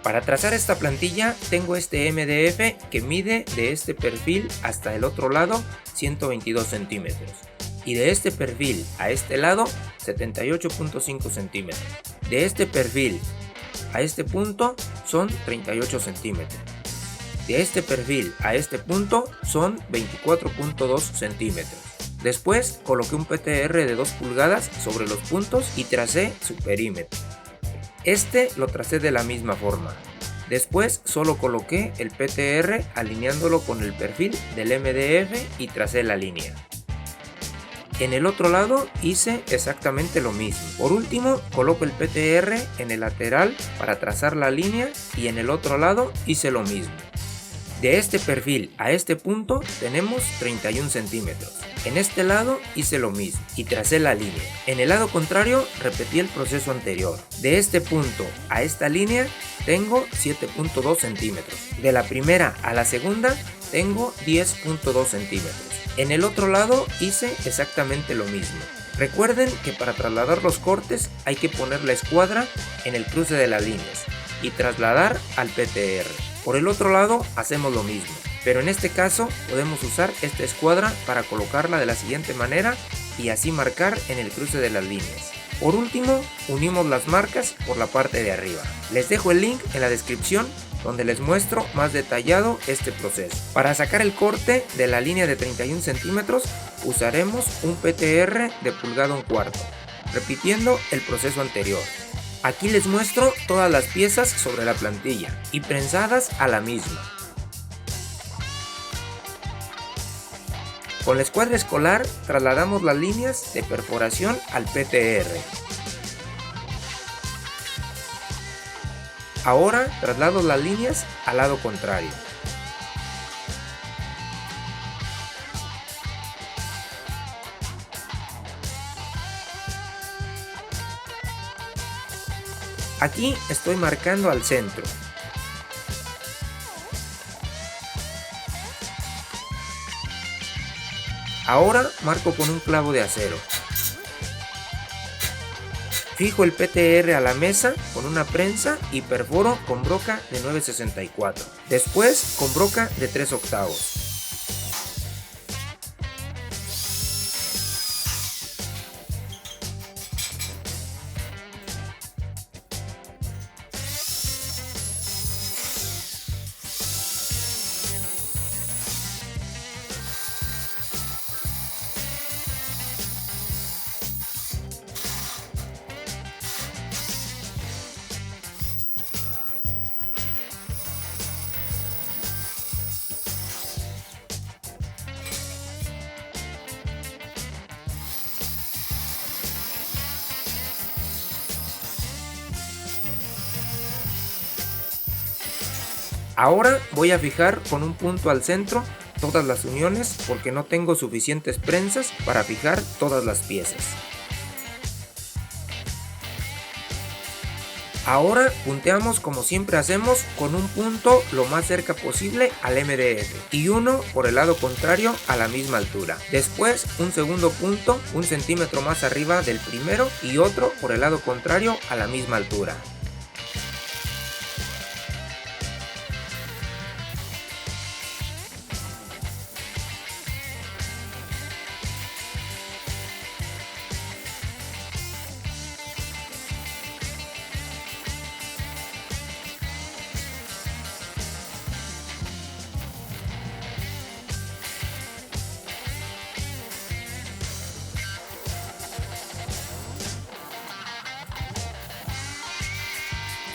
Para trazar esta plantilla tengo este MDF que mide de este perfil hasta el otro lado 122 centímetros y de este perfil a este lado 78.5 centímetros. De este perfil a este punto son 38 centímetros. De este perfil a este punto son 24.2 centímetros. Después coloqué un PTR de 2 pulgadas sobre los puntos y tracé su perímetro. Este lo tracé de la misma forma. Después solo coloqué el PTR alineándolo con el perfil del MDF y tracé la línea. En el otro lado hice exactamente lo mismo. Por último coloco el PTR en el lateral para trazar la línea y en el otro lado hice lo mismo. De este perfil a este punto tenemos 31 centímetros. En este lado hice lo mismo y tracé la línea. En el lado contrario repetí el proceso anterior. De este punto a esta línea tengo 7.2 centímetros. De la primera a la segunda tengo 10.2 centímetros. En el otro lado hice exactamente lo mismo. Recuerden que para trasladar los cortes hay que poner la escuadra en el cruce de las líneas y trasladar al PTR. Por el otro lado hacemos lo mismo, pero en este caso podemos usar esta escuadra para colocarla de la siguiente manera y así marcar en el cruce de las líneas. Por último, unimos las marcas por la parte de arriba. Les dejo el link en la descripción donde les muestro más detallado este proceso. Para sacar el corte de la línea de 31 centímetros usaremos un PTR de pulgada 1/4, repitiendo el proceso anterior. Aquí les muestro todas las piezas sobre la plantilla y prensadas a la misma. Con la escuadra escolar trasladamos las líneas de perforación al PTR. Ahora traslado las líneas al lado contrario. Aquí estoy marcando al centro. Ahora marco con un clavo de acero. Fijo el PTR a la mesa con una prensa y perforo con broca de 9/64. Después con broca de 3/8. Ahora voy a fijar con un punto al centro todas las uniones porque no tengo suficientes prensas para fijar todas las piezas. Ahora punteamos como siempre hacemos con un punto lo más cerca posible al MDF y uno por el lado contrario a la misma altura. Después un segundo punto 1 centímetro más arriba del primero y otro por el lado contrario a la misma altura.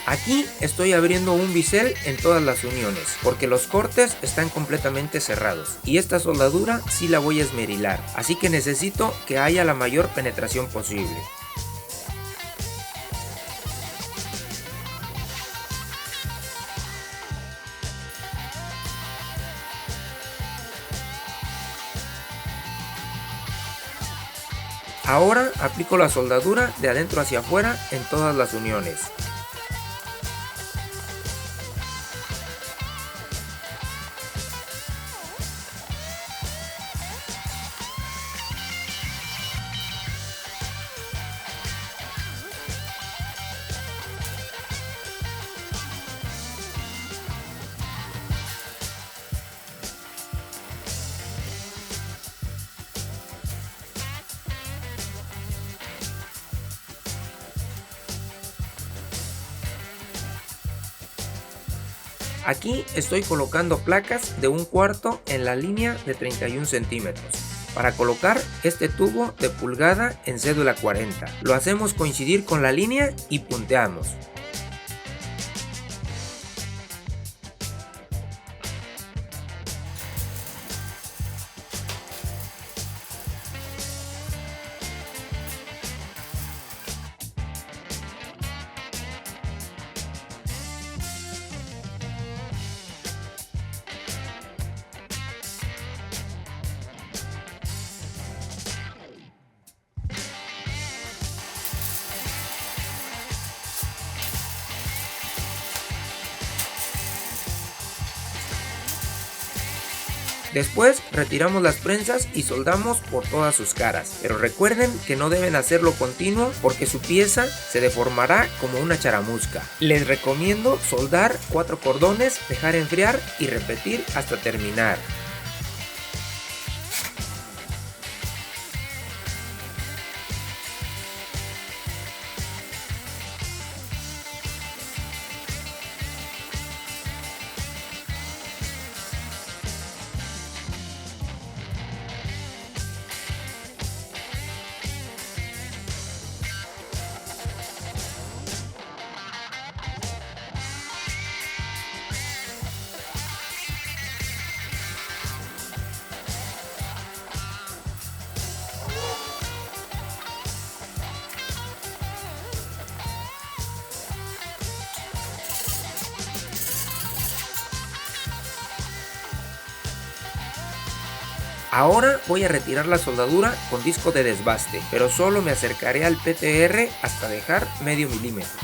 Aquí estoy abriendo un bisel en todas las uniones porque los cortes están completamente cerrados y esta soldadura sí la voy a esmerilar, así que necesito que haya la mayor penetración posible. Ahora aplico la soldadura de adentro hacia afuera en todas las uniones. Aquí estoy colocando placas de 1/4 en la línea de 31 centímetros. Para colocar este tubo de pulgada en cédula 40, lo hacemos coincidir con la línea y punteamos. Después retiramos las prensas y soldamos por todas sus caras, pero recuerden que no deben hacerlo continuo porque su pieza se deformará como una charamusca. Les recomiendo soldar 4 cordones, dejar enfriar y repetir hasta terminar. Ahora voy a retirar la soldadura con disco de desbaste, pero solo me acercaré al PTR hasta dejar medio milímetro.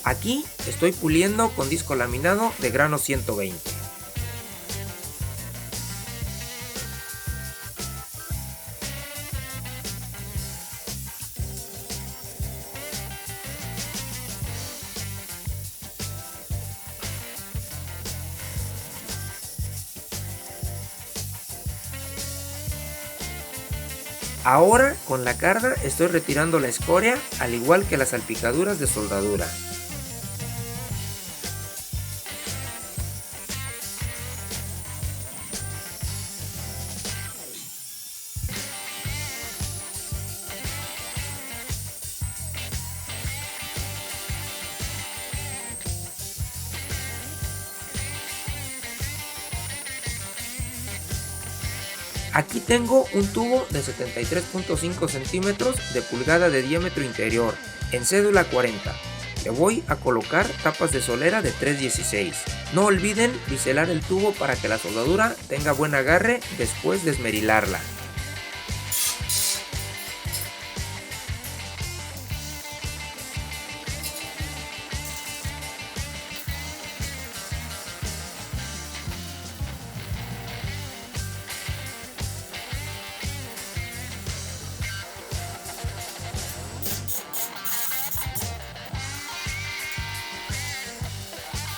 Aquí estoy puliendo con disco laminado de grano 120. Ahora con la carda estoy retirando la escoria, al igual que las salpicaduras de soldadura. Aquí tengo un tubo de 73.5 centímetros de pulgada de diámetro interior en cédula 40. Le voy a colocar tapas de solera de 3/16. No olviden biselar el tubo para que la soldadura tenga buen agarre después de esmerilarla.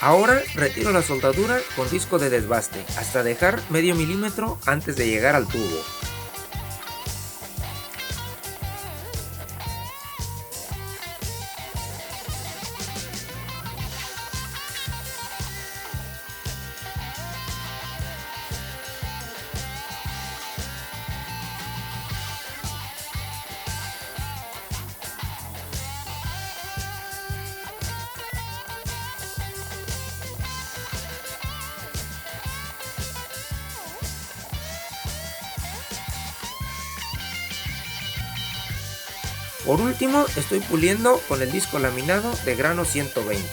Ahora retiro la soldadura con disco de desbaste hasta dejar medio milímetro antes de llegar al tubo. Por último, estoy puliendo con el disco laminado de grano 120.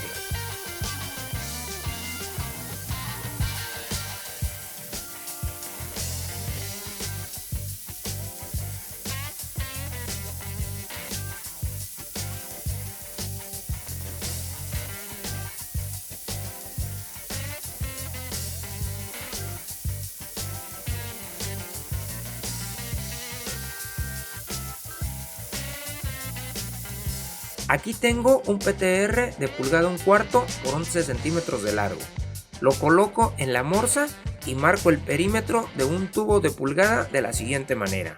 Aquí tengo un PTR de pulgada 1/4 por 11 centímetros de largo. Lo coloco en la morsa y marco el perímetro de un tubo de pulgada de la siguiente manera.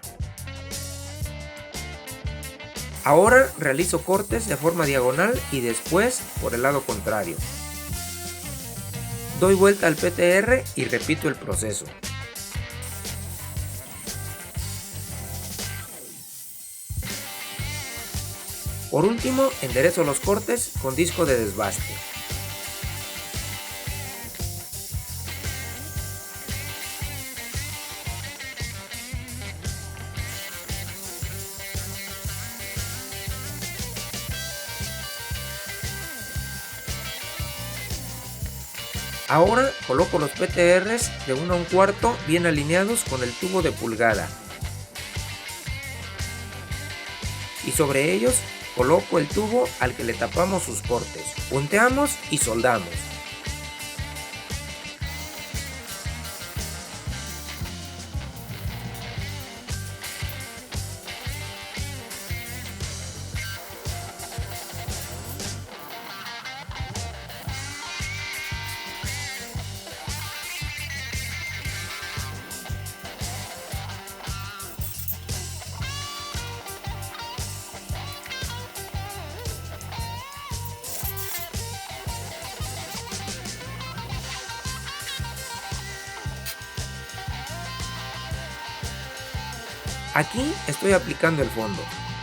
Ahora realizo cortes de forma diagonal y después por el lado contrario. Doy vuelta al PTR y repito el proceso. Por último, enderezo los cortes con disco de desbaste. Ahora coloco los PTRs de 1 a 1/4 bien alineados con el tubo de pulgada. Y sobre ellos coloco el tubo al que le tapamos sus cortes. Punteamos y soldamos. Aquí estoy aplicando el fondo.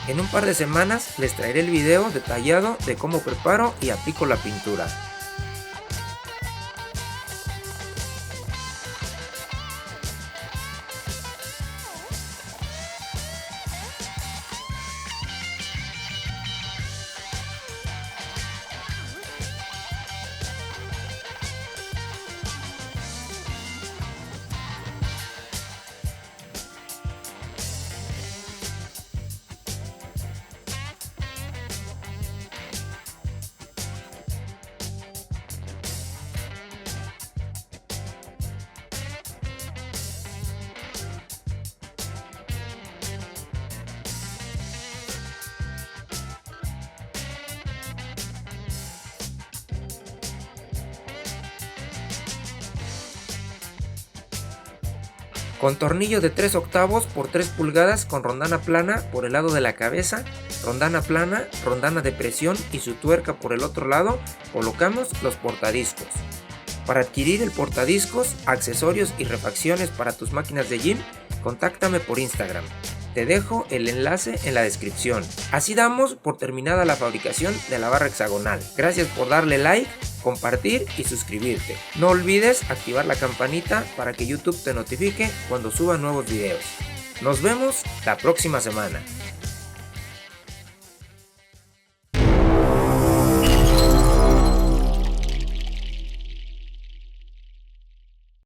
En un par de semanas les traeré el video detallado de cómo preparo y aplico la pintura. Con tornillo de 3/8 por 3 pulgadas con rondana plana por el lado de la cabeza, rondana plana, rondana de presión y su tuerca por el otro lado, colocamos los portadiscos. Para adquirir el portadiscos, accesorios y refacciones para tus máquinas de gym, contáctame por Instagram. Te dejo el enlace en la descripción. Así damos por terminada la fabricación de la barra hexagonal. Gracias por darle like, compartir y suscribirte. No olvides activar la campanita para que YouTube te notifique cuando suba nuevos videos. Nos vemos la próxima semana.